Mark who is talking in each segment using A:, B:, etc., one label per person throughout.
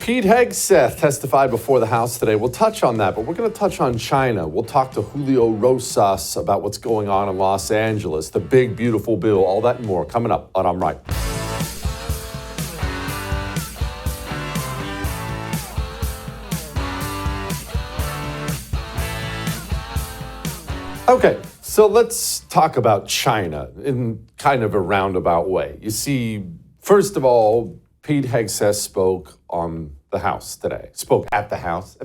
A: Pete Hegseth testified before the House today. We'll touch on that, but we're going to touch on China. We'll talk to Julio Rosas about what's going on in Los Angeles, the big, beautiful bill, all that and more coming up on I'm Right. Okay, so let's talk about China in kind of a roundabout way. You see, first of all, Pete Hegseth spoke on the House today. Spoke at the House,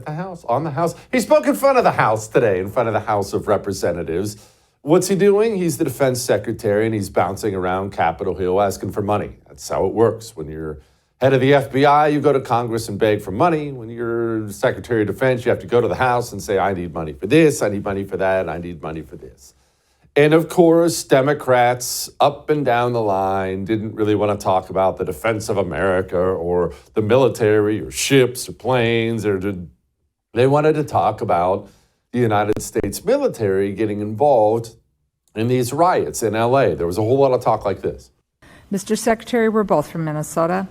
A: on the House. He spoke in front of the House today, in front of the House of Representatives. What's he doing? He's the defense secretary, and he's bouncing around Capitol Hill asking for money. That's how it works. When you're head of the FBI, you go to Congress and beg for money. When you're Secretary of Defense, you have to go to the House and say, I need money for this, I need money for that, I need money for this. And of course, Democrats up and down the line didn't really want to talk about the defense of America or the military or ships or planes. They wanted to talk about the United States military getting involved in these riots in LA. There was a whole lot of talk like this.
B: Mr. Secretary, we're both from Minnesota.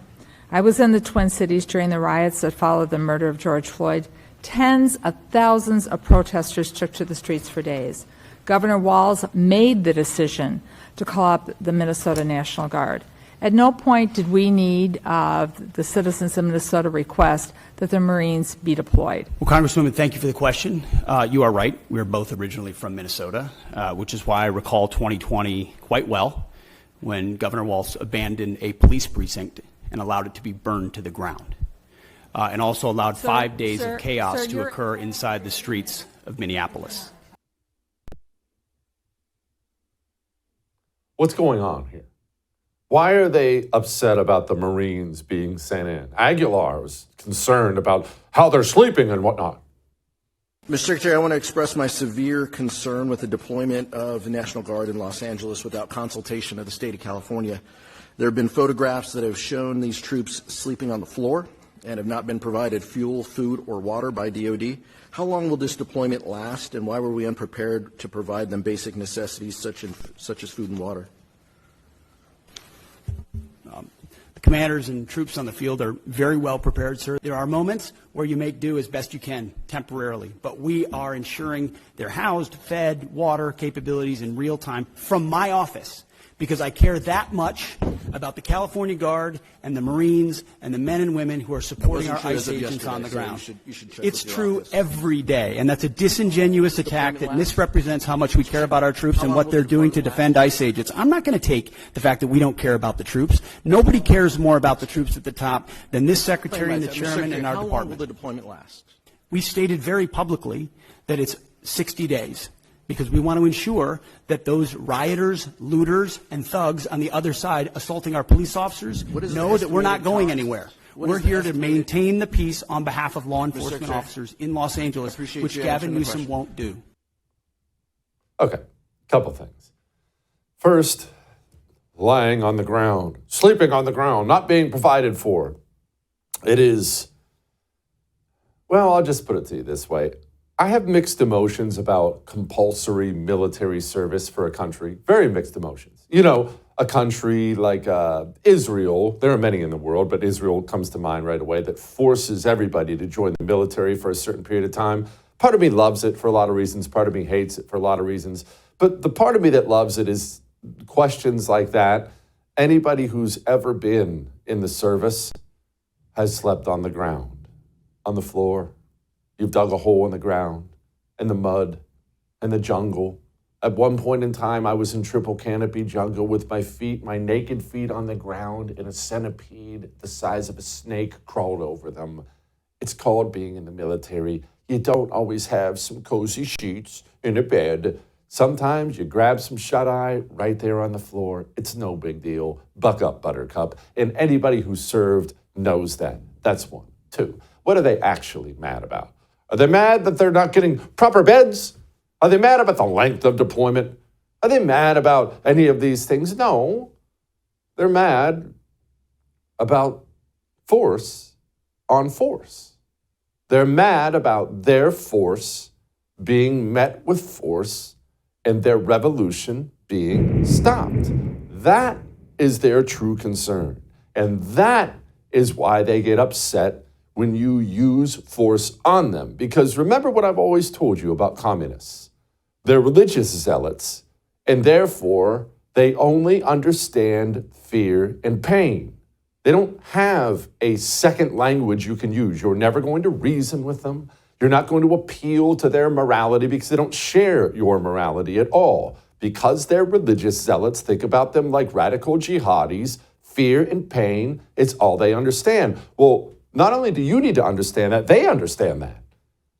B: I was in the Twin Cities during the riots that followed the murder of George Floyd. Tens of thousands of protesters took to the streets for days. Governor Walz made the decision to call up the Minnesota National Guard. At no point did we need the citizens of Minnesota request that the Marines be deployed.
C: Well, Congresswoman, thank you for the question. You are right. We are both originally from Minnesota, which is why I recall 2020 quite well, when Governor Walz abandoned a police precinct and allowed it to be burned to the ground, and also allowed 5 days of chaos to occur inside the streets of Minneapolis.
A: What's going on here? Why are they upset about the Marines being sent in? Aguilar was concerned about how they're sleeping and whatnot.
D: Mr. Secretary, I want to express my severe concern with the deployment of the National Guard in Los Angeles without consultation of the state of California. There have been photographs that have shown these troops sleeping on the floor and have not been provided fuel, food, or water by DOD. How long will this deployment last, and why were we unprepared to provide them basic necessities such as food and water?
C: The commanders and troops on the field are very well prepared, sir. There are moments where you make do as best you can temporarily, but we are ensuring they're housed, fed, water capabilities in real time from my office, because I care that much about the California Guard and the Marines and the men and women who are supporting our ICE agents on the ground. It's true every day, and that's a disingenuous attack that misrepresents how much we care about our troops and what they're doing to defend ICE agents. I'm not going to take the fact that we don't care about the troops. Nobody cares more about the troops at the top than this secretary and the chairman and our department.
D: How long will the deployment last?
C: We stated very publicly that it's 60 days. Because we want to ensure that those rioters, looters, and thugs on the other side assaulting our police officers know that we're not going anywhere. We're here to maintain the peace on behalf of law enforcement officers in Los Angeles, which Gavin Newsom won't do.
A: Okay, couple things. First, lying on the ground, sleeping on the ground, not being provided for. It is, well, I'll just put it to you this way. I have mixed emotions about compulsory military service for a country, very mixed emotions. You know, a country like Israel, there are many in the world, but Israel comes to mind right away, that forces everybody to join the military for a certain period of time. Part of me loves it for a lot of reasons. Part of me hates it for a lot of reasons. But the part of me that loves it is questions like that. Anybody who's ever been in the service has slept on the ground, on the floor. You've dug a hole in the ground, in the mud, in the jungle. At one point in time, I was in triple canopy jungle with my naked feet on the ground, and a centipede the size of a snake crawled over them. It's called being in the military. You don't always have some cozy sheets in a bed. Sometimes you grab some shut-eye right there on the floor. It's no big deal. Buck up, Buttercup. And anybody who served knows that. That's one. Two, what are they actually mad about? Are they mad that they're not getting proper beds? Are they mad about the length of deployment? Are they mad about any of these things? No. They're mad about force on force. They're mad about their force being met with force and their revolution being stopped. That is their true concern. And that is why they get upset when you use force on them. Because remember what I've always told you about communists. They're religious zealots, and therefore they only understand fear and pain. They don't have a second language you can use. You're never going to reason with them. You're not going to appeal to their morality because they don't share your morality at all. Because they're religious zealots, think about them like radical jihadis. Fear and pain, it's all they understand. Well, not only do you need to understand that, they understand that.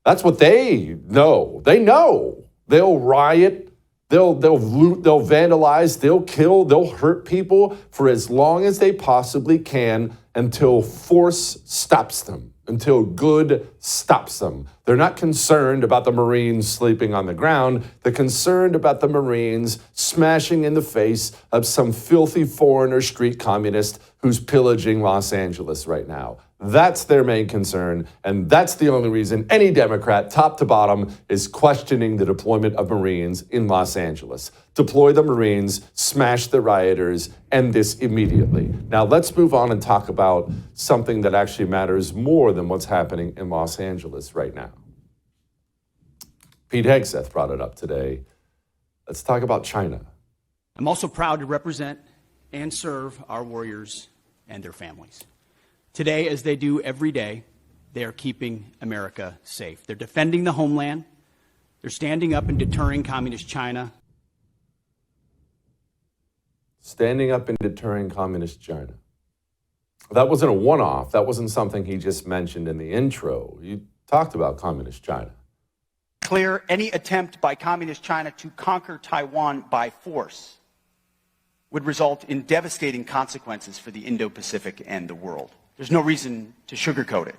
A: That's what they know. They know. They'll riot, they'll loot, they'll vandalize, they'll kill, they'll hurt people for as long as they possibly can until force stops them, until good stops them. They're not concerned about the Marines sleeping on the ground. They're concerned about the Marines smashing in the face of some filthy foreigner street communist who's pillaging Los Angeles right now. That's their main concern, and that's the only reason any Democrat, top to bottom, is questioning the deployment of Marines in Los Angeles. Deploy the Marines, smash the rioters, end this immediately. Now let's move on and talk about something that actually matters more than what's happening in Los Angeles right now. Pete Hegseth brought it up today. Let's talk about China.
C: I'm also proud to represent and serve our warriors and their families. Today, as they do every day, they are keeping America safe. They're defending the homeland. They're standing up and deterring communist China.
A: Standing up and deterring communist China. That wasn't a one-off. That wasn't something he just mentioned in the intro. You talked about communist China.
E: Clear any attempt by communist China to conquer Taiwan by force would result in devastating consequences for the Indo-Pacific and the world. There's no reason to sugarcoat it.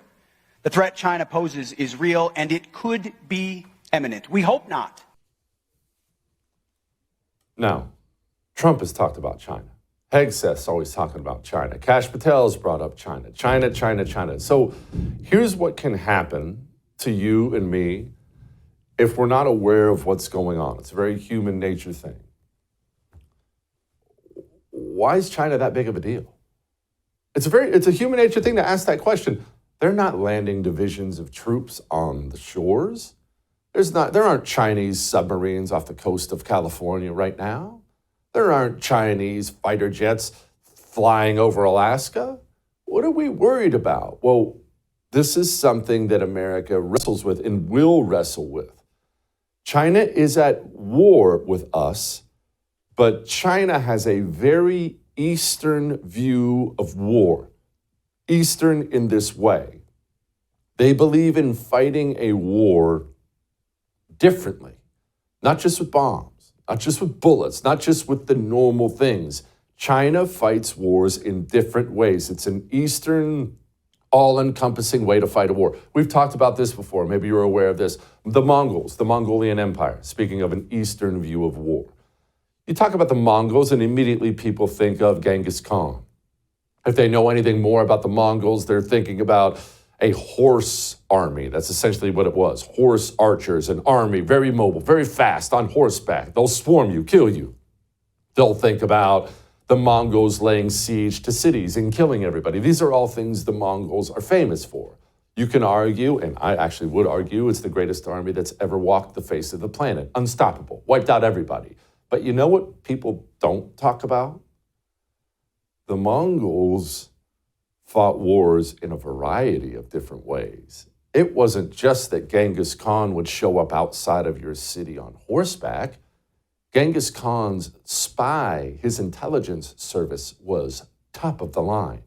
E: The threat China poses is real, and it could be imminent. We hope not.
A: Now, Trump has talked about China. Hegseth's always talking about China. Kash Patel's brought up China. China, China, China. So here's what can happen to you and me if we're not aware of what's going on. It's a very human nature thing. Why is China that big of a deal? It's a human nature thing to ask that question. They're not landing divisions of troops on the shores. There aren't Chinese submarines off the coast of California right now. There aren't Chinese fighter jets flying over Alaska. What are we worried about? Well, this is something that America wrestles with and will wrestle with. China is at war with us, but China has a very Eastern view of war. Eastern in this way. They believe in fighting a war differently, not just with bombs, not just with bullets, not just with the normal things. China fights wars in different ways. It's an Eastern, all-encompassing way to fight a war. We've talked about this before. Maybe you're aware of this. The Mongols, the Mongolian Empire, speaking of an Eastern view of war. You talk about the Mongols, and immediately people think of Genghis Khan. If they know anything more about the Mongols, they're thinking about a horse army. That's essentially what it was. Horse archers, an army, very mobile, very fast, on horseback. They'll swarm you, kill you. They'll think about the Mongols laying siege to cities and killing everybody. These are all things the Mongols are famous for. You can argue, and I actually would argue, it's the greatest army that's ever walked the face of the planet. Unstoppable, wiped out everybody. But you know what people don't talk about? The Mongols fought wars in a variety of different ways. It wasn't just that Genghis Khan would show up outside of your city on horseback. Genghis Khan's spy, his intelligence service, was top of the line.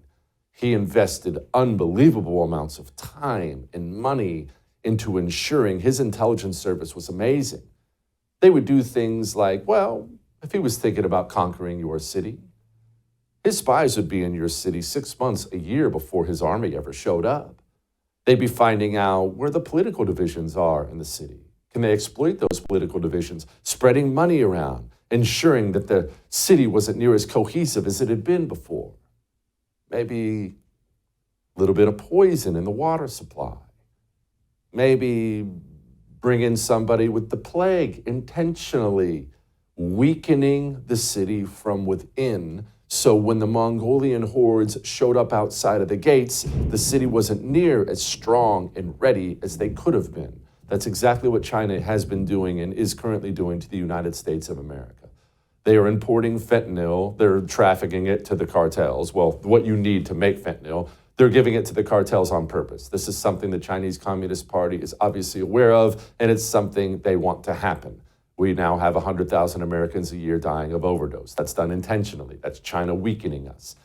A: He invested unbelievable amounts of time and money into ensuring his intelligence service was amazing. They would do things like, well, if he was thinking about conquering your city, his spies would be in your city 6 months, a year before his army ever showed up. They'd be finding out where the political divisions are in the city. Can they exploit those political divisions, spreading money around, ensuring that the city wasn't near as cohesive as it had been before? Maybe a little bit of poison in the water supply. Maybe bring in somebody with the plague, intentionally weakening the city from within So when the Mongolian hordes showed up outside of the gates, the city wasn't near as strong and ready as they could have been. That's exactly what China has been doing and is currently doing to the United States of America. They are importing fentanyl. They're trafficking it to the cartels. Well, what you need to make fentanyl, they're giving it to the cartels on purpose. This is something the Chinese Communist Party is obviously aware of, and it's something they want to happen. We now have 100,000 Americans a year dying of overdose. That's done intentionally. That's China weakening us.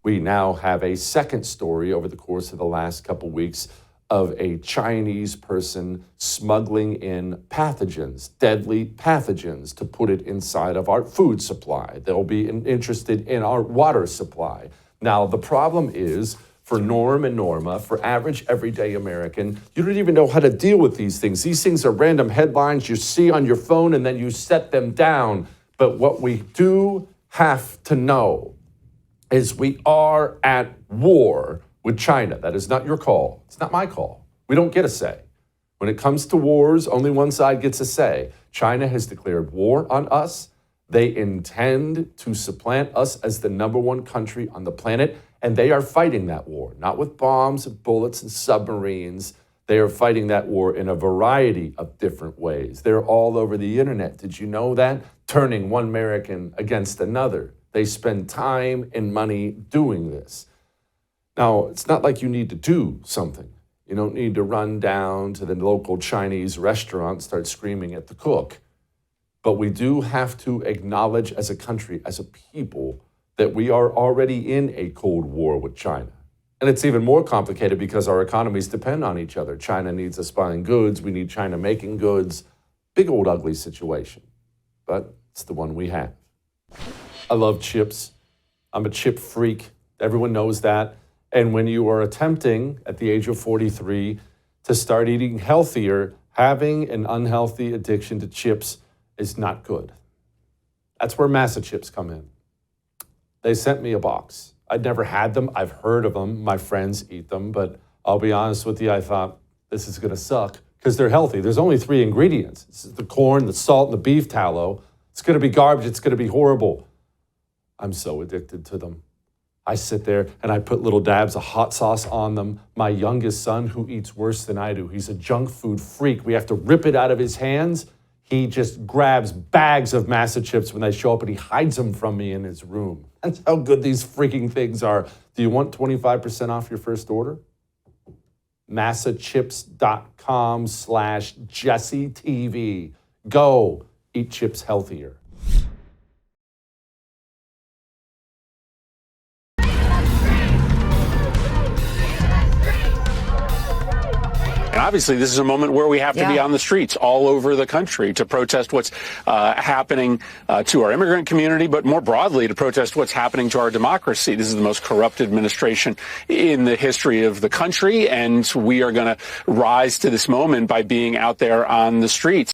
A: We now have a second story over the course of the last couple weeks of a Chinese person smuggling in pathogens, deadly pathogens, to put it inside of our food supply. They'll be interested in our water supply. Now, the problem is, for Norm and Norma, for average everyday American, you don't even know how to deal with these things. These things are random headlines you see on your phone and then you set them down. But what we do have to know is we are at war with China. That is not your call. It's not my call. We don't get a say. When it comes to wars, only one side gets a say. China has declared war on us. They intend to supplant us as the number one country on the planet, and they are fighting that war, not with bombs and bullets and submarines. They are fighting that war in a variety of different ways. They're all over the internet. Did you know that? Turning one American against another. They spend time and money doing this. Now, it's not like you need to do something. You don't need to run down to the local Chinese restaurant and start screaming at the cook. But we do have to acknowledge as a country, as a people, that we are already in a Cold War with China. And it's even more complicated because our economies depend on each other. China needs us buying goods. We need China making goods. Big old ugly situation. But it's the one we have. I love chips. I'm a chip freak. Everyone knows that. And when you are attempting, at the age of 43, to start eating healthier, having an unhealthy addiction to chips is not good. That's where Massa chips come in. They sent me a box. I'd never had them. I've heard of them. My friends eat them. But I'll be honest with you, I thought, this is going to suck because they're healthy. There's only 3 ingredients. This is the corn, the salt, and the beef tallow. It's going to be garbage. It's going to be horrible. I'm so addicted to them. I sit there and I put little dabs of hot sauce on them. My youngest son, who eats worse than I do, he's a junk food freak. We have to rip it out of his hands. He just grabs bags of Massa chips when they show up and he hides them from me in his room. That's how good these freaking things are. Do you want 25% off your first order? massachips.com/JesseTV. Go eat chips healthier.
F: And obviously, this is a moment where we have to be on the streets all over the country to protest what's happening to our immigrant community, but more broadly to protest what's happening to our democracy. This is the most corrupt administration in the history of the country, and we are going to rise to this moment by being out there on the streets.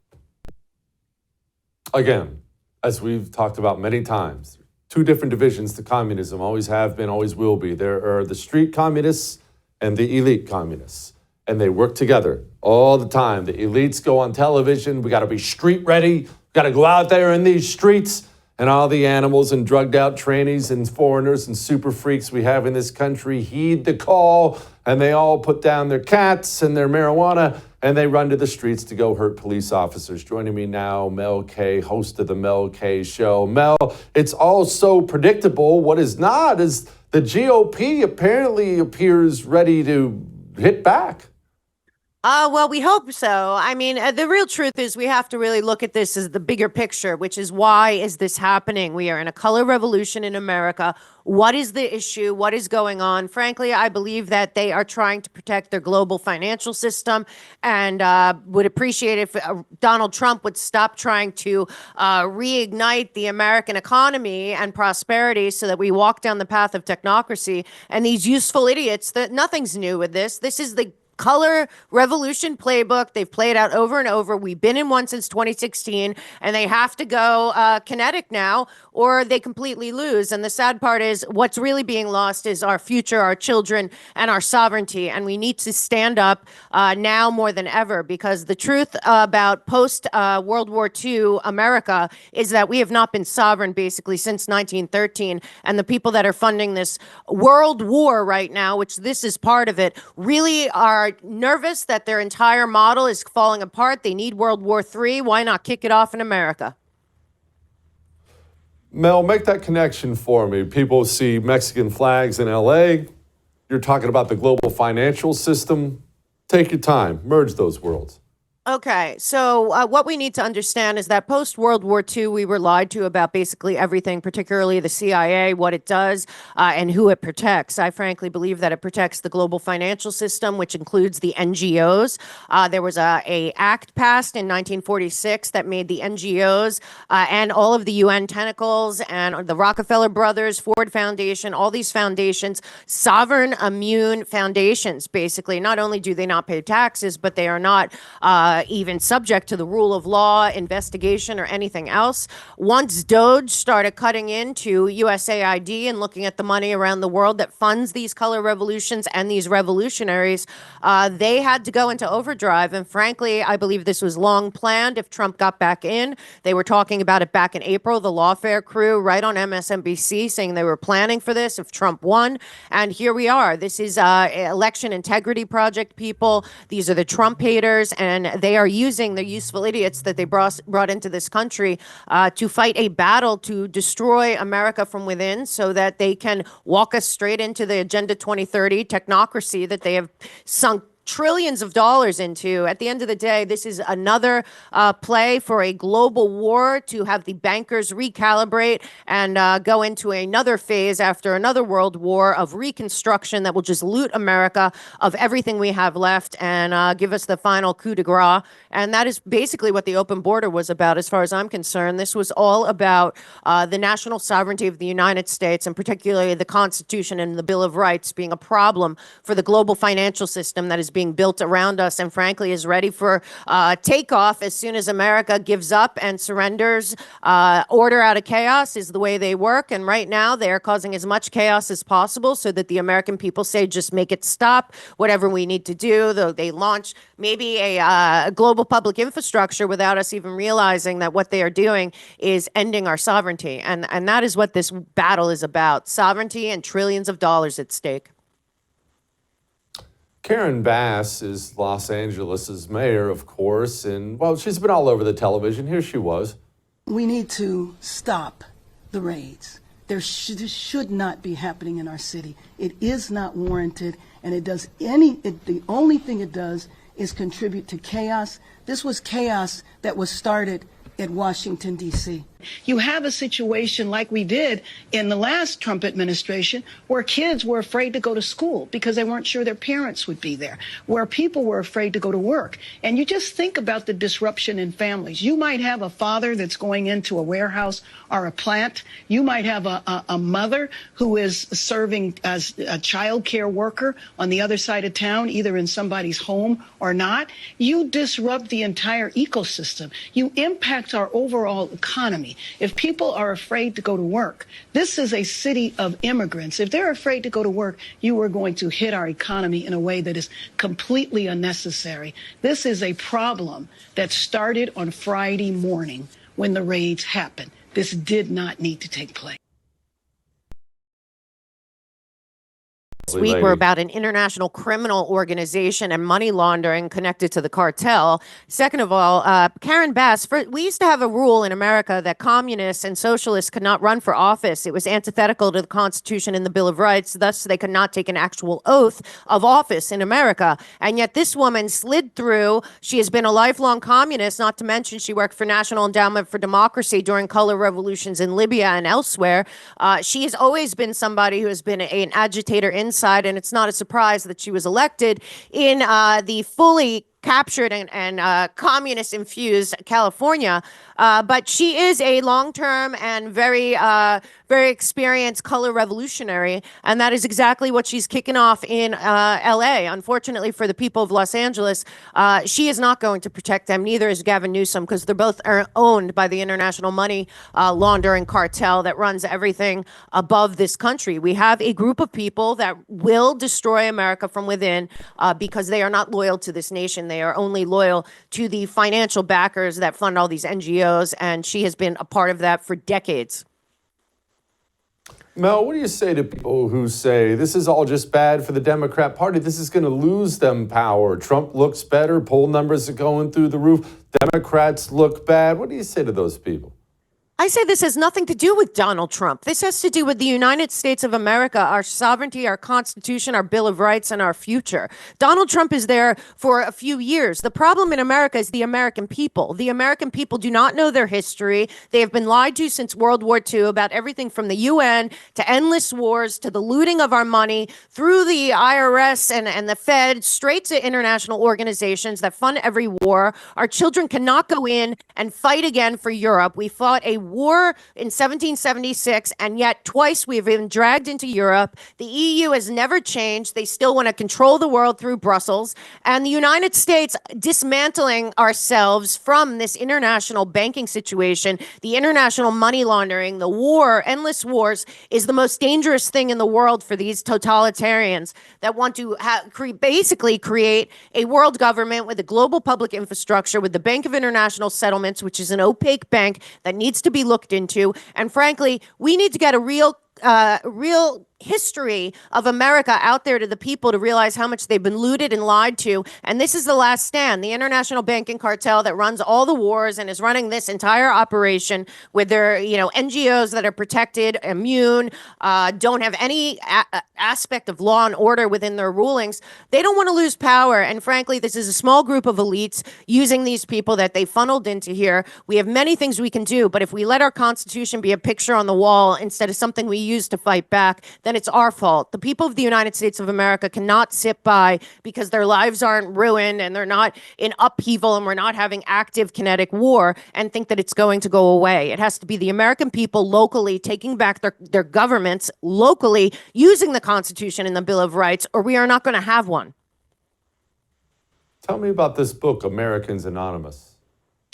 A: Again, as we've talked about many times, 2 different divisions to communism, always have been, always will be. There are the street communists and the elite communists. And they work together all the time. The elites go on television. We got to be street ready. We got to go out there in these streets. And all the animals and drugged out trainees and foreigners and super freaks we have in this country heed the call. And they all put down their cats and their marijuana and they run to the streets to go hurt police officers. Joining me now, Mel K, host of the Mel K Show. Mel, it's all so predictable. What is not is the GOP apparently appears ready to hit back.
G: Well, we hope so. I mean, the real truth is we have to really look at this as the bigger picture, which is why is this happening? We are in a color revolution in America. What is the issue? What is going on? Frankly, I believe that they are trying to protect their global financial system and would appreciate if Donald Trump would stop trying to reignite the American economy and prosperity so that we walk down the path of technocracy. And these useful idiots, that nothing's new with this. This is the color revolution playbook. They've played out over and over. We've been in one since 2016, and they have to go kinetic now, or they completely lose. And the sad part is what's really being lost is our future, our children, and our sovereignty. And we need to stand up now more than ever, because the truth about post-World War II America is that we have not been sovereign basically since 1913. And the people that are funding this world war right now, which this is part of it, really are nervous that their entire model is falling apart. They need World War III. Why not kick it off in America?
A: Mel, make that connection for me. People see Mexican flags in LA. You're talking about the global financial system. Take your time. Merge those worlds.
G: Okay, so what we need to understand is that post-World War II, we were lied to about basically everything, particularly the CIA, what it does, and who it protects. I frankly believe that it protects the global financial system, which includes the NGOs. There was a act passed in 1946 that made the NGOs and all of the UN tentacles and the Rockefeller Brothers, Ford Foundation, all these foundations, sovereign immune foundations, basically. Not only do they not pay taxes, but they are not even subject to the rule of law, investigation, or anything else. Once Doge started cutting into USAID and looking at the money around the world that funds these color revolutions and these revolutionaries, they had to go into overdrive. And frankly, I believe this was long planned. If Trump got back in, they were talking about it back in April, the lawfare crew right on MSNBC saying they were planning for this if Trump won. And here we are. This is election integrity project people. These are the Trump haters, and they are using the useful idiots that they brought into this country to fight a battle to destroy America from within so that they can walk us straight into the Agenda 2030 technocracy that they have sunk trillions of dollars into. At the end of the day, this is another play for a global war to have the bankers recalibrate and go into another phase after another world war of reconstruction that will just loot America of everything we have left and give us the final coup de grace. And that is basically what the open border was about, as far as I'm concerned. This was all about the national sovereignty of the United States, and particularly the Constitution and the Bill of Rights being a problem for the global financial system that is being built around us and frankly is ready for takeoff as soon as America gives up and surrenders. Order out of chaos is the way they work. And right now they are causing as much chaos as possible so that the American people say, just make it stop, whatever we need to do. Though they launch maybe a global public infrastructure without us even realizing that what they are doing is ending our sovereignty. And that is what this battle is about. Sovereignty and trillions of dollars at stake.
A: Karen Bass is Los Angeles' mayor, of course, and, well, she's been all over the television. Here she was.
H: We need to stop the raids. This should not be happening in our city. It is not warranted, and the only thing it does is contribute to chaos. This was chaos that was started at Washington, D.C. You have a situation like we did in the last Trump administration where kids were afraid to go to school because they weren't sure their parents would be there, where people were afraid to go to work. And you just think about the disruption in families. You might have a father that's going into a warehouse or a plant. You might have a mother who is serving as a child care worker on the other side of town, either in somebody's home or not. You disrupt the entire ecosystem. You impact our overall economy. If people are afraid to go to work, this is a city of immigrants. If they're afraid to go to work, you are going to hit our economy in a way that is completely unnecessary. This is a problem that started on Friday morning when the raids happened. This did not need to take place.
G: This week were about an international criminal organization and money laundering connected to the cartel. Second of all, Karen Bass, we used to have a rule in America that communists and socialists could not run for office. It was antithetical to the Constitution and the Bill of Rights. Thus, they could not take an actual oath of office in America. And yet this woman slid through. She has been a lifelong communist, not to mention she worked for National Endowment for Democracy during color revolutions in Libya and elsewhere. She has always been somebody who has been an agitator inside, and it's not a surprise that she was elected in the fully captured and communist-infused California. But she is a long-term and very very experienced color revolutionary, and that is exactly what she's kicking off in L.A. Unfortunately for the people of Los Angeles, she is not going to protect them. Neither is Gavin Newsom, because they're both owned by the international money laundering cartel that runs everything above this country. We have a group of people that will destroy America from within because they are not loyal to this nation. They are only loyal to the financial backers that fund all these NGOs, and she has been a part of that for decades.
A: Mel, what do you say to people who say this is all just bad for the Democrat Party? This is going to lose them power. Trump looks better. Poll numbers are going through the roof. Democrats look bad. What do you say to those people?
G: I say this has nothing to do with Donald Trump. This has to do with the United States of America, our sovereignty, our Constitution, our Bill of Rights, and our future. Donald Trump is there for a few years. The problem in America is the American people. The American people do not know their history. They have been lied to since World War II about everything from the UN to endless wars to the looting of our money through the IRS and the Fed, straight to international organizations that fund every war. Our children cannot go in and fight again for Europe. We fought a war in 1776, and yet twice we've been dragged into Europe. The EU has never changed. They still want to control the world through Brussels. And the United States dismantling ourselves from this international banking situation, the international money laundering, the war, endless wars, is the most dangerous thing in the world for these totalitarians that want to basically create a world government with a global public infrastructure, with the Bank of International Settlements, which is an opaque bank that needs to be looked into. And frankly, we need to get a real history of America out there to the people to realize how much they've been looted and lied to. And this is the last stand. The international banking cartel that runs all the wars and is running this entire operation with their, NGOs that are protected, immune, don't have any aspect of law and order within their rulings. They don't want to lose power. And frankly, this is a small group of elites using these people that they funneled into here. We have many things we can do, but if we let our Constitution be a picture on the wall instead of something we use to fight back, then it's our fault. The people of the United States of America cannot sit by because their lives aren't ruined and they're not in upheaval and we're not having active kinetic war and think that it's going to go away. It has to be the American people locally taking back their governments locally, using the Constitution and the Bill of Rights, or we are not going to have one.
A: Tell me about this book, Americans Anonymous.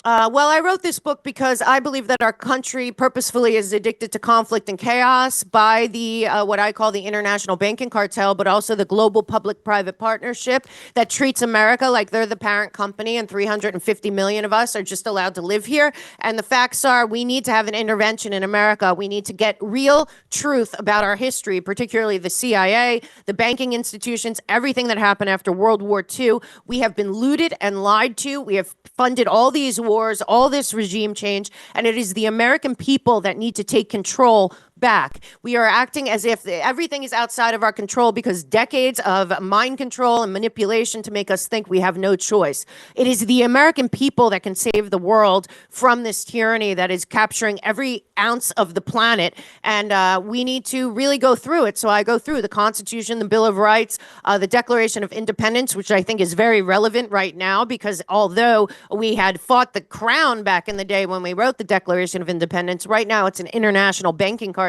G: Well, I wrote this book because I believe that our country purposefully is addicted to conflict and chaos by the what I call the international banking cartel, but also the global public-private partnership that treats America like they're the parent company and 350 million of us are just allowed to live here. And the facts are we need to have an intervention in America. We need to get real truth about our history, particularly the CIA, the banking institutions, everything that happened after World War II. We have been looted and lied to. We have funded all these wars, all this regime change, and it is the American people that need to take control back. We are acting as if everything is outside of our control because decades of mind control and manipulation to make us think we have no choice. It is the American people that can save the world from this tyranny that is capturing every ounce of the planet, and we need to really go through it. So I go through the Constitution, the Bill of Rights, the Declaration of Independence, which I think is very relevant right now because although we had fought the crown back in the day when we wrote the Declaration of Independence, right now it's an international banking cartel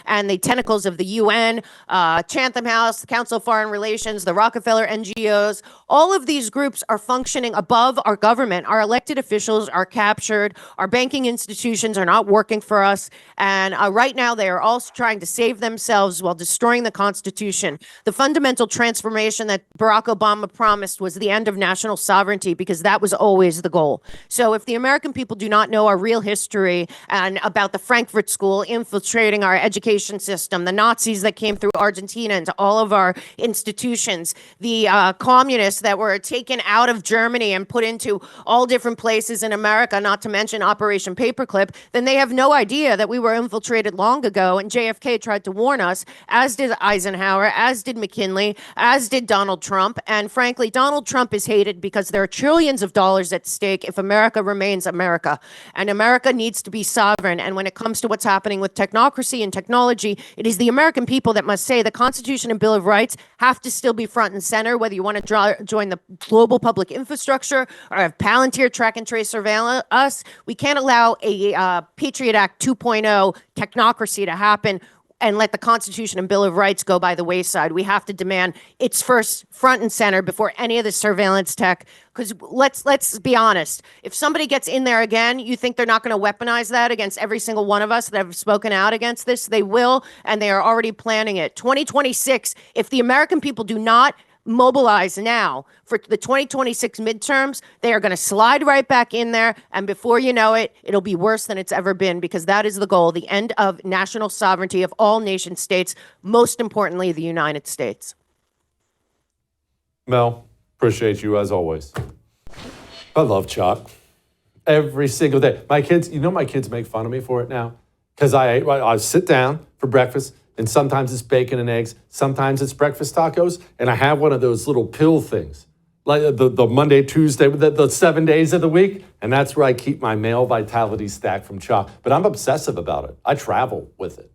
G: and the tentacles of the UN, Chatham House, the Council of Foreign Relations, the Rockefeller NGOs, all of these groups are functioning above our government. Our elected officials are captured. Our banking institutions are not working for us. And right now they are all trying to save themselves while destroying the Constitution. The fundamental transformation that Barack Obama promised was the end of national sovereignty because that was always the goal. So if the American people do not know our real history and about the Frankfurt School infiltrating our education system, the Nazis that came through Argentina into all of our institutions, the communists that were taken out of Germany and put into all different places in America, not to mention Operation Paperclip, then they have no idea that we were infiltrated long ago, and JFK tried to warn us, as did Eisenhower, as did McKinley, as did Donald Trump, and frankly, Donald Trump is hated because there are trillions of dollars at stake if America remains America, and America needs to be sovereign, and when it comes to what's happening with technocracy, democracy and technology, it is the American people that must say the Constitution and Bill of Rights have to still be front and center, whether you want to join the global public infrastructure or have Palantir track and trace surveil us. We can't allow a Patriot Act 2.0 technocracy to happen and let the Constitution and Bill of Rights go by the wayside. We have to demand it's first front and center before any of the surveillance tech. Because let's be honest, if somebody gets in there again, you think they're not going to weaponize that against every single one of us that have spoken out against this? They will, and they are already planning it. 2026, if the American people do not mobilize now for the 2026 midterms, they are going to slide right back in there. And before you know it, it'll be worse than it's ever been, because that is the goal, the end of national sovereignty of all nation states, most importantly, the United States.
A: Mel, appreciate you as always. I love Chuck. Every single day. My kids make fun of me for it now, because I sit down for breakfast, and sometimes it's bacon and eggs, sometimes it's breakfast tacos, and I have one of those little pill things, like the Monday, Tuesday, the 7 days of the week, and that's where I keep my male vitality stack from Chuck. But I'm obsessive about it. I travel with it.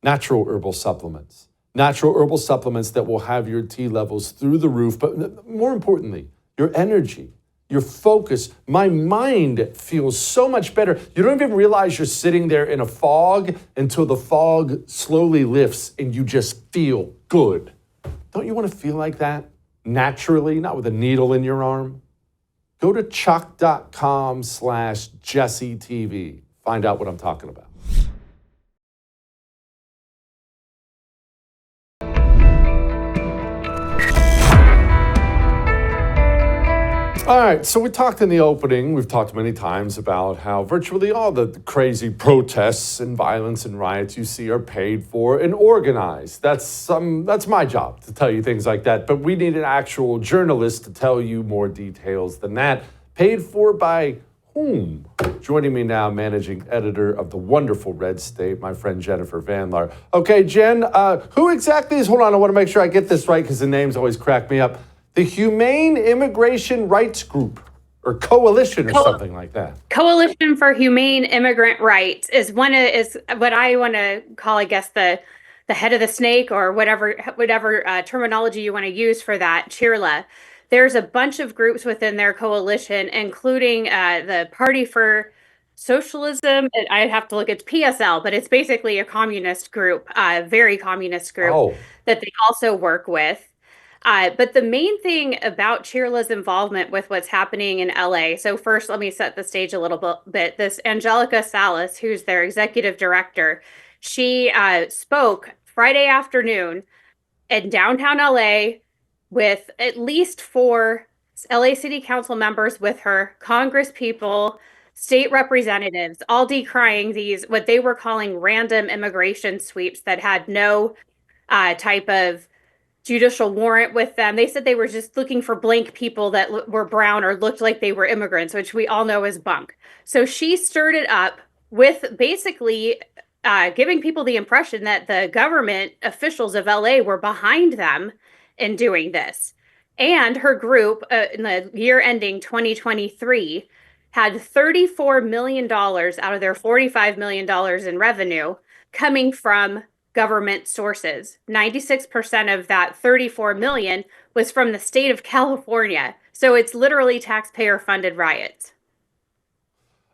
A: Natural herbal supplements that will have your T levels through the roof, but more importantly, your energy, your focus. My mind feels so much better. You don't even realize you're sitting there in a fog until the fog slowly lifts and you just feel good. Don't you want to feel like that naturally, not with a needle in your arm? Go to chuck.com/JesseTV. Find out what I'm talking about. All right, so we talked in the opening, we've talked many times about how virtually all the crazy protests and violence and riots you see are paid for and organized. That's my job to tell you things like that, but we need an actual journalist to tell you more details than that. Paid for by whom? Joining me now, managing editor of the wonderful Red State, my friend Jennifer Van Laar. Okay, Jen, who exactly is, hold on, I want to make sure I get this right because the names always crack me up. The Humane Immigration Rights Group, or Coalition, or something like that.
I: Coalition for Humane Immigrant Rights is what I want to call, I guess, the head of the snake, or whatever terminology you want to use for that. Chirla. There's a bunch of groups within their coalition, including the Party for Socialism. I'd have to look. It's PSL, but it's basically a communist group, very communist group that they also work with. But the main thing about Chirla's involvement with what's happening in LA. So first, let me set the stage a little bit. This Angelica Salas, who's their executive director, she spoke Friday afternoon in downtown LA with at least 4 LA City Council members with her, Congress people, state representatives, all decrying these, what they were calling random immigration sweeps that had no type of judicial warrant with them. They said they were just looking for blank people that were brown or looked like they were immigrants, which we all know is bunk. So she stirred it up with basically giving people the impression that the government officials of LA were behind them in doing this. And her group, in the year ending 2023, had $34 million out of their $45 million in revenue coming from government sources. 96% of that 34 million was from the state of California. So it's literally taxpayer-funded riots.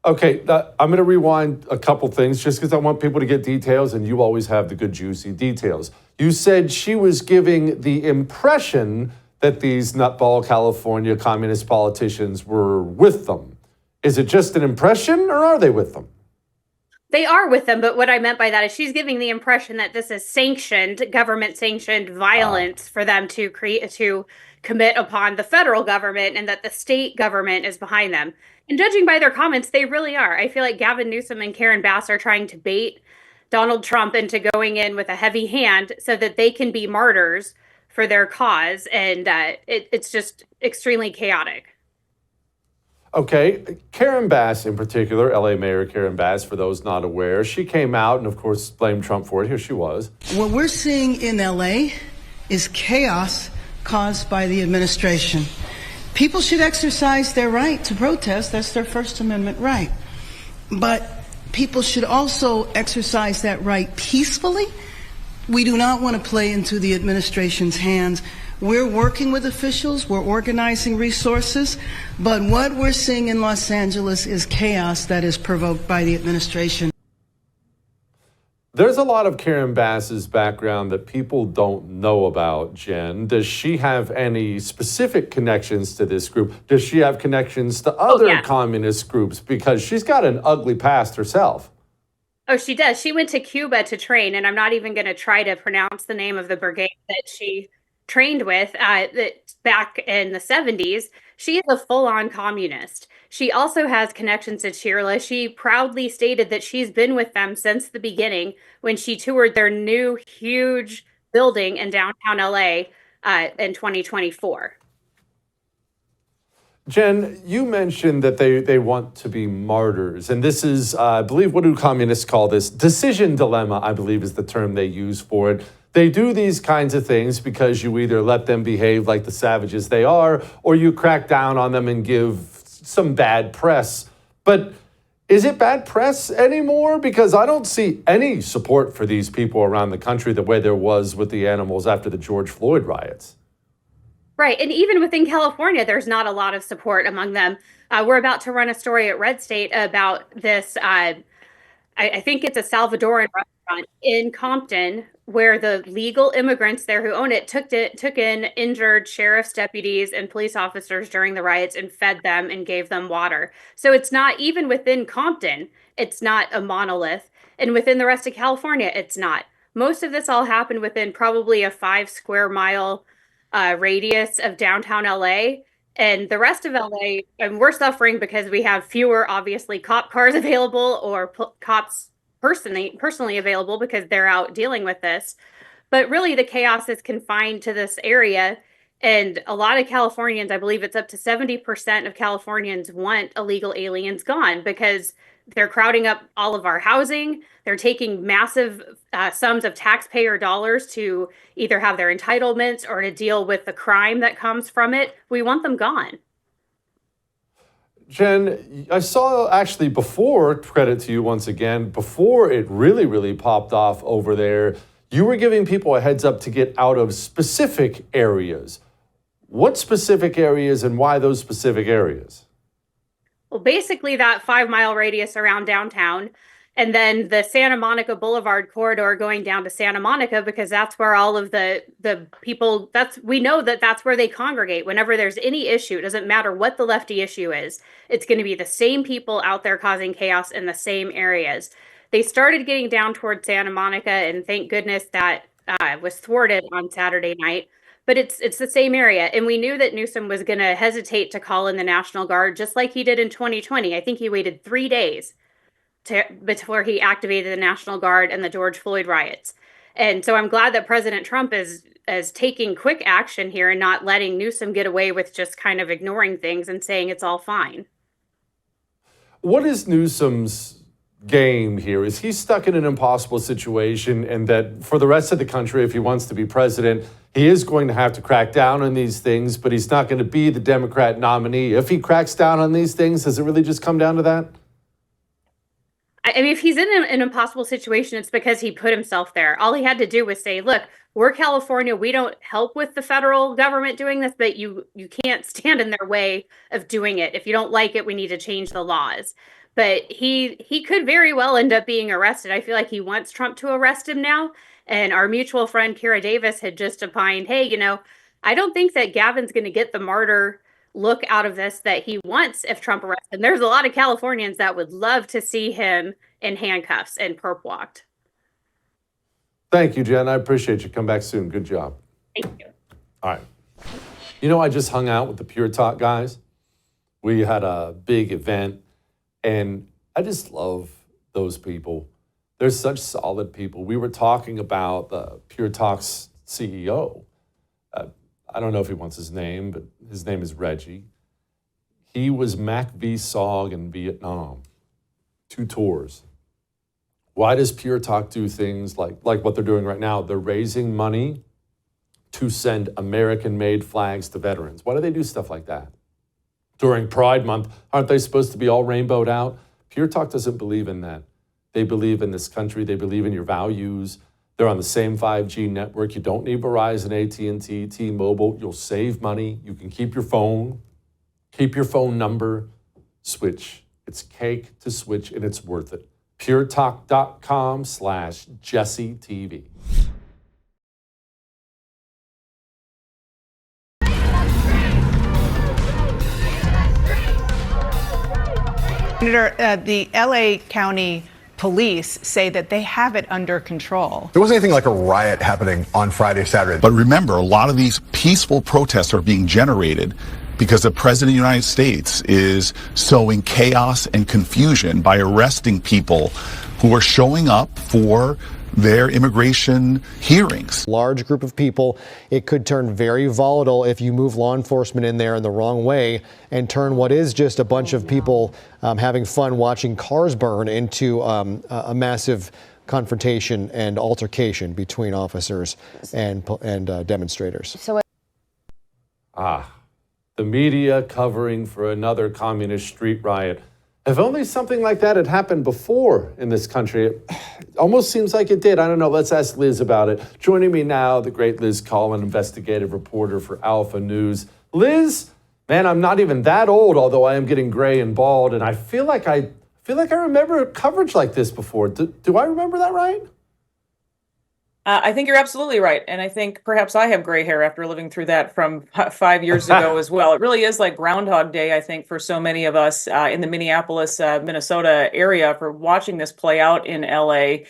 A: Okay, I'm going to rewind a couple things just because I want people to get details, and you always have the good, juicy details. You said she was giving the impression that these nutball California communist politicians were with them. Is it just an impression, or are they with them?
I: They are with them, but what I meant by that is she's giving the impression that this is sanctioned, government-sanctioned violence for them to commit upon the federal government, and that the state government is behind them. And judging by their comments, they really are. I feel like Gavin Newsom and Karen Bass are trying to bait Donald Trump into going in with a heavy hand so that they can be martyrs for their cause, and it's just extremely chaotic.
A: Okay, Karen Bass in particular, LA Mayor Karen Bass, for those not aware, she came out and, of course, blamed Trump for it. Here she was.
H: What we're seeing in LA is chaos caused by the administration. People should exercise their right to protest. That's their First Amendment right. But people should also exercise that right peacefully. We do not want to play into the administration's hands. We're working with officials, we're organizing resources, but what we're seeing in Los Angeles is chaos that is provoked by the administration.
A: There's a lot of Karen Bass's background that people don't know about, Jen. Does she have any specific connections to this group? Does she have connections to other communist groups? Because she's got an ugly past herself.
I: Oh, she does. She went to Cuba to train, and I'm not even going to try to pronounce the name of the brigade that she trained with back in the 70s. She is a full-on communist. She also has connections to Chirla. She proudly stated that she's been with them since the beginning when she toured their new huge building in downtown LA in 2024.
A: Jen, you mentioned that they want to be martyrs. And this is, I believe, what do communists call this? Decision dilemma, I believe, is the term they use for it. They do these kinds of things because you either let them behave like the savages they are, or you crack down on them and give some bad press. But is it bad press anymore? Because I don't see any support for these people around the country the way there was with the animals after the George Floyd riots.
I: Right. And even within California, there's not a lot of support among them. We're about to run a story at Red State about this. I think it's a Salvadoran restaurant in Compton where the legal immigrants there who own it took in injured sheriff's deputies and police officers during the riots and fed them and gave them water. So it's not even within Compton. It's not a monolith. And within the rest of California, it's not. Most of this all happened within probably a 5 square mile radius of downtown LA. And the rest of LA, and we're suffering because we have fewer, obviously, cop cars available or cops personally available because they're out dealing with this. But really, the chaos is confined to this area. And a lot of Californians, I believe it's up to 70% of Californians want illegal aliens gone because they're crowding up all of our housing. They're taking massive sums of taxpayer dollars to either have their entitlements or to deal with the crime that comes from it. We want them gone.
A: Jen, I saw actually before, credit to you once again, before it really popped off over there, you were giving people a heads up to get out of specific areas. What specific areas and why those specific areas?
I: Well, basically that 5 mile radius around downtown, and then the Santa Monica Boulevard corridor going down to Santa Monica, because that's where all of the people, we know that that's where they congregate. Whenever there's any issue, it doesn't matter what the lefty issue is, it's going to be the same people out there causing chaos in the same areas. They started getting down towards Santa Monica, and thank goodness that was thwarted on Saturday night. But it's the same area. And we knew that Newsom was going to hesitate to call in the National Guard, just like he did in 2020. I think he waited 3 days before he activated the National Guard and the George Floyd riots. And so I'm glad that President Trump is taking quick action here and not letting Newsom get away with just kind of ignoring things and saying it's all fine.
A: What is Newsom's game here? Is he stuck in an impossible situation, and that for the rest of the country, if he wants to be president, he is going to have to crack down on these things, but he's not going to be the Democrat nominee? If he cracks down on these things, does it really just come down to that?
I: I mean, if he's in an impossible situation, it's because he put himself there. All he had to do was say, look, we're California. We don't help with the federal government doing this, but you can't stand in their way of doing it. If you don't like it, we need to change the laws. But he could very well end up being arrested. I feel like he wants Trump to arrest him now. And our mutual friend, Kira Davis, had just opined, hey, I don't think that Gavin's going to get the martyr look out of this that he wants if Trump arrests him. There's a lot of Californians that would love to see him in handcuffs and perp walked.
A: Thank you, Jen. I appreciate you. Come back soon. Good job.
I: Thank you.
A: All right. I just hung out with the Pure Talk guys. We had a big event, and I just love those people. They're such solid people. We were talking about the Pure Talk's CEO. I don't know if he wants his name, but his name is Reggie. He was Mac V. Sog in Vietnam. 2 tours. Why does Pure Talk do things like what they're doing right now? They're raising money to send American-made flags to veterans. Why do they do stuff like that? During Pride Month, aren't they supposed to be all rainbowed out? Pure Talk doesn't believe in that. They believe in this country. They believe in your values. They're on the same 5G network. You don't need Verizon, AT&T, T-Mobile. You'll save money. You can keep your phone number, switch. It's cake to switch, and it's worth it. puretalk.com/JesseTV.
J: Senator, the LA County police say that they have it under control.
K: There wasn't anything like a riot happening on Friday, Saturday.
L: But remember, a lot of these peaceful protests are being generated because the President of the United States is sowing chaos and confusion by arresting people who are showing up for their immigration hearings.
M: Large group of people. It could turn very volatile if you move law enforcement in there in the wrong way and turn what is just a bunch of people having fun watching cars burn into a massive confrontation and altercation between officers and demonstrators.
A: The media covering for another communist street riot. If only something like that had happened before in this country. It almost seems like it did. I don't know. Let's ask Liz about it. Joining me now, the great Liz Collin, investigative reporter for Alpha News. Liz, man, I'm not even that old, although I am getting gray and bald, and I feel like I remember coverage like this before. Do I remember that right?
N: I think you're absolutely right. And I think perhaps I have gray hair after living through that from 5 years ago as well. It really is like Groundhog Day, I think, for so many of us in the Minneapolis, Minnesota area for watching this play out in LA.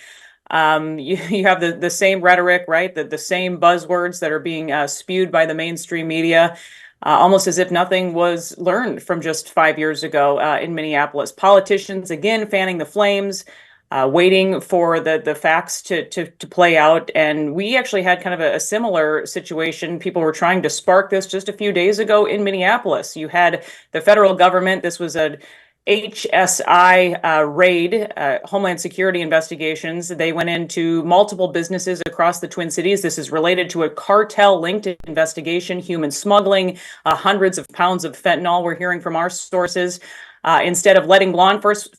N: You have the same rhetoric, right? The same buzzwords that are being spewed by the mainstream media, almost as if nothing was learned from just 5 years ago in Minneapolis. Politicians, again, fanning the flames, waiting for the facts to play out. And we actually had kind of a similar situation. People were trying to spark this just a few days ago in Minneapolis. You had the federal government. This was a HSI raid, Homeland Security investigations. They went into multiple businesses across the Twin Cities. This is related to a cartel-linked investigation, human smuggling, hundreds of pounds of fentanyl, we're hearing from our sources. Instead of letting law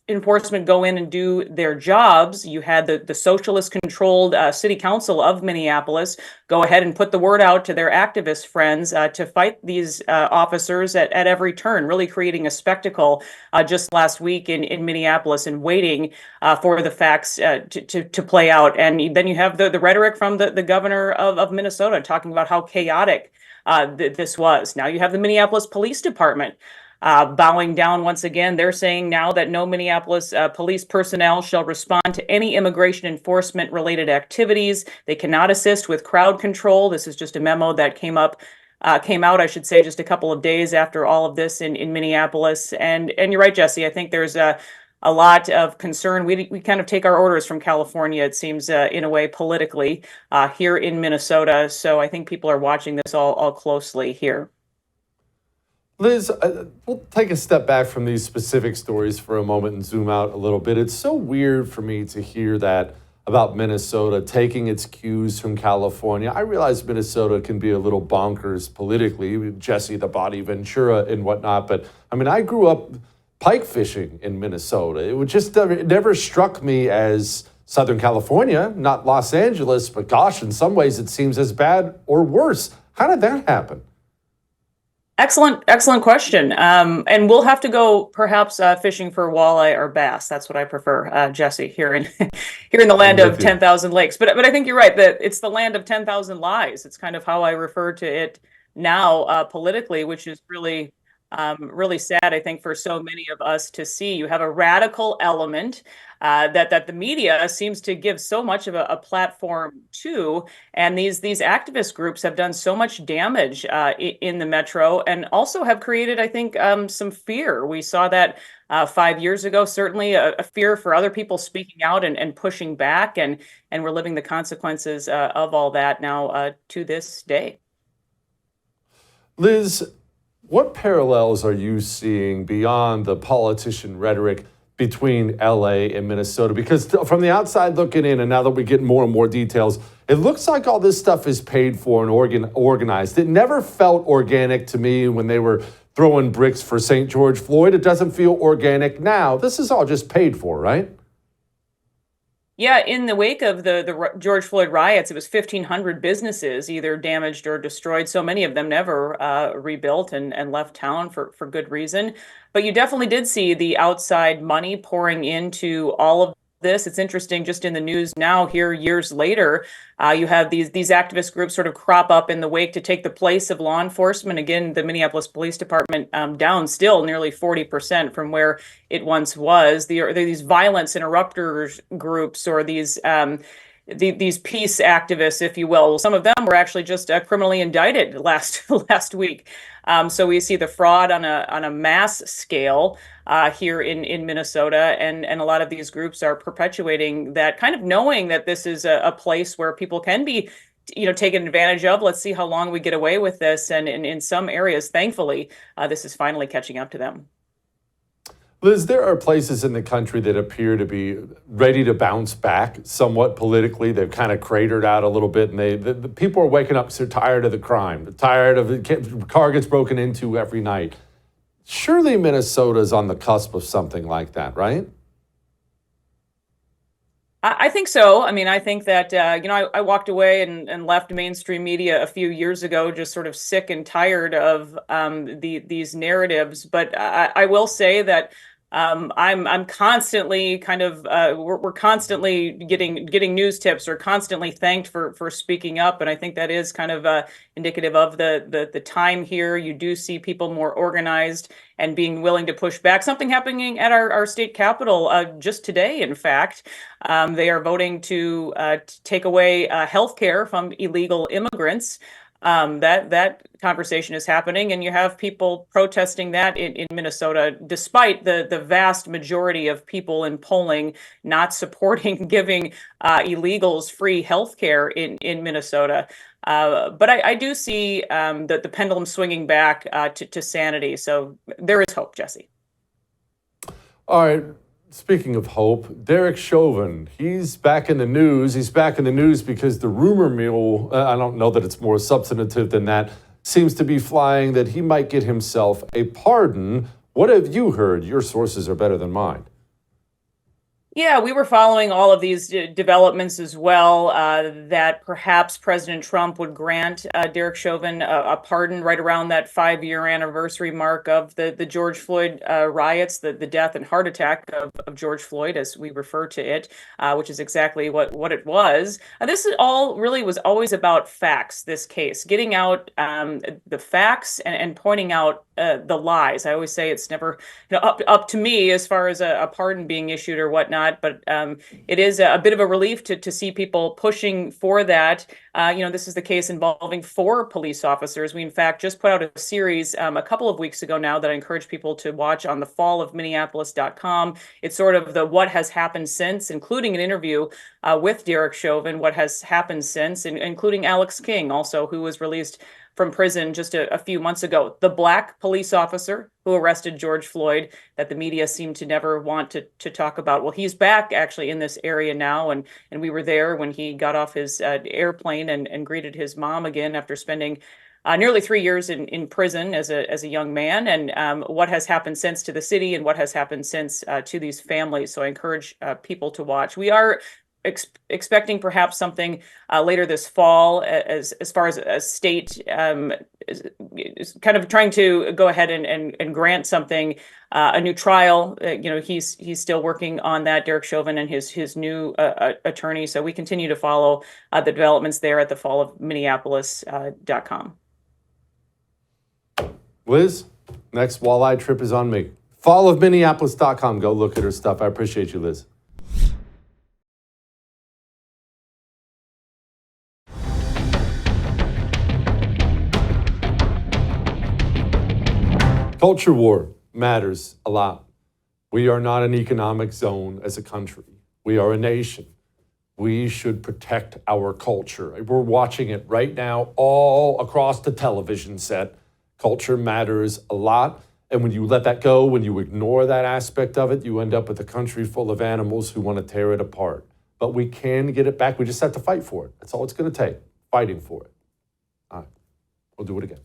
N: enforcement go in and do their jobs, you had the socialist-controlled city council of Minneapolis go ahead and put the word out to their activist friends to fight these officers at every turn, really creating a spectacle just last week in Minneapolis and waiting for the facts to play out. And then you have the rhetoric from the governor of Minnesota talking about how chaotic this was. Now you have the Minneapolis Police Department bowing down once again. They're saying now that no Minneapolis police personnel shall respond to any immigration enforcement related activities. They cannot assist with crowd control. This is just a memo that came out, I should say, just a couple of days after all of this in Minneapolis. And you're right, Jesse. I think there's a lot of concern. We kind of take our orders from California, it seems, in a way, politically, here in Minnesota. So I think people are watching this all closely here.
A: Liz, we'll take a step back from these specific stories for a moment and zoom out a little bit. It's so weird for me to hear that about Minnesota taking its cues from California. I realize Minnesota can be a little bonkers politically, Jesse the Body Ventura and whatnot, but I mean, I grew up pike fishing in Minnesota. It would just it never struck me as Southern California, not Los Angeles, but gosh, in some ways it seems as bad or worse. How did that happen?
N: Excellent question. And we'll have to go perhaps fishing for walleye or bass. That's what I prefer, Jesse, here in the land of 10,000 lakes. But I think you're right that it's the land of 10,000 lies. It's kind of how I refer to it now politically, which is really sad, I think, for so many of us to see. You have a radical element that the media seems to give so much of a platform to, and these activist groups have done so much damage in the metro, and also have created, I think, some fear. We saw that 5 years ago, certainly a fear for other people speaking out and pushing back, and we're living the consequences of all that now to this day.
A: Liz, what parallels are you seeing beyond the politician rhetoric between LA and Minnesota? Because from the outside looking in, and now that we get more and more details, it looks like all this stuff is paid for and organized. It never felt organic to me when they were throwing bricks for St. George Floyd. It doesn't feel organic now. This is all just paid for, right?
N: Yeah, in the wake of the George Floyd riots, it was 1,500 businesses either damaged or destroyed. So many of them never rebuilt and left town for good reason. But you definitely did see the outside money pouring into all of this. It's interesting, just in the news now, here years later, you have these activist groups sort of crop up in the wake to take the place of law enforcement. Again, the Minneapolis Police Department down still nearly 40% from where it once was. These violence interrupters groups, or these peace activists, if you will. Some of them were actually just criminally indicted last week. So we see the fraud on a mass scale here in Minnesota, and a lot of these groups are perpetuating that, kind of knowing that this is a place where people can be taken advantage of. Let's see how long we get away with this. And in some areas, thankfully, this is finally catching up to them.
A: Liz, there are places in the country that appear to be ready to bounce back somewhat politically. They've kind of cratered out a little bit, and the people are waking up because they're tired of the crime, they're tired of the car gets broken into every night. Surely Minnesota's on the cusp of something like that, right?
N: I think so. I mean, I think that, I walked away and left mainstream media a few years ago, just sort of sick and tired of these narratives. But I will say that I'm constantly we're constantly getting news tips, or constantly thanked for speaking up. And I think that is kind of indicative of the time here. You do see people more organized and being willing to push back. Something happening at our state capitol just today, in fact. They are voting to take away health care from illegal immigrants. That conversation is happening, and you have people protesting that in Minnesota, despite the vast majority of people in polling not supporting giving illegals free health care in Minnesota. But I do see the pendulum swinging back to sanity. So there is hope, Jesse.
A: All right. Speaking of hope, Derek Chauvin, he's back in the news. He's back in the news because the rumor mill, I don't know that it's more substantive than that, seems to be flying that he might get himself a pardon. What have you heard? Your sources are better than mine.
N: Yeah, we were following all of these developments as well, that perhaps President Trump would grant Derek Chauvin a pardon right around that 5-year anniversary mark of the George Floyd riots, the death and heart attack of George Floyd, as we refer to it, which is exactly what it was. This all really was always about facts, this case, getting out the facts and pointing out the lies. I always say it's never up to me as far as a pardon being issued or whatnot, but it is a bit of a relief to see people pushing for that. This is the case involving 4 police officers. We, in fact, just put out a series a couple of weeks ago now that I encourage people to watch on the fallofminneapolis.com. It's sort of the what has happened since, including an interview with Derek Chauvin, what has happened since, including Alex King, also, who was released from prison just a few months ago. The Black police officer who arrested George Floyd, that the media seemed to never want to talk about. Well, he's back actually in this area now, and we were there when he got off his airplane and greeted his mom again after spending nearly 3 years in prison as a young man, and what has happened since to the city, and what has happened since to these families. So I encourage people to watch. We are expecting perhaps something later this fall, as far as a state is kind of trying to go ahead and grant something, a new trial. He's still working on that, Derek Chauvin, and his new attorney. So we continue to follow the developments there at the fallofminneapolis.com.
A: Liz, next walleye trip is on me. Fallofminneapolis.com. Go look at her stuff. I appreciate you, Liz. Culture war matters a lot. We are not an economic zone as a country. We are a nation. We should protect our culture. We're watching it right now all across the television set. Culture matters a lot. And when you let that go, when you ignore that aspect of it, you end up with a country full of animals who want to tear it apart. But we can get it back. We just have to fight for it. That's all it's going to take, fighting for it. All right, we'll do it again.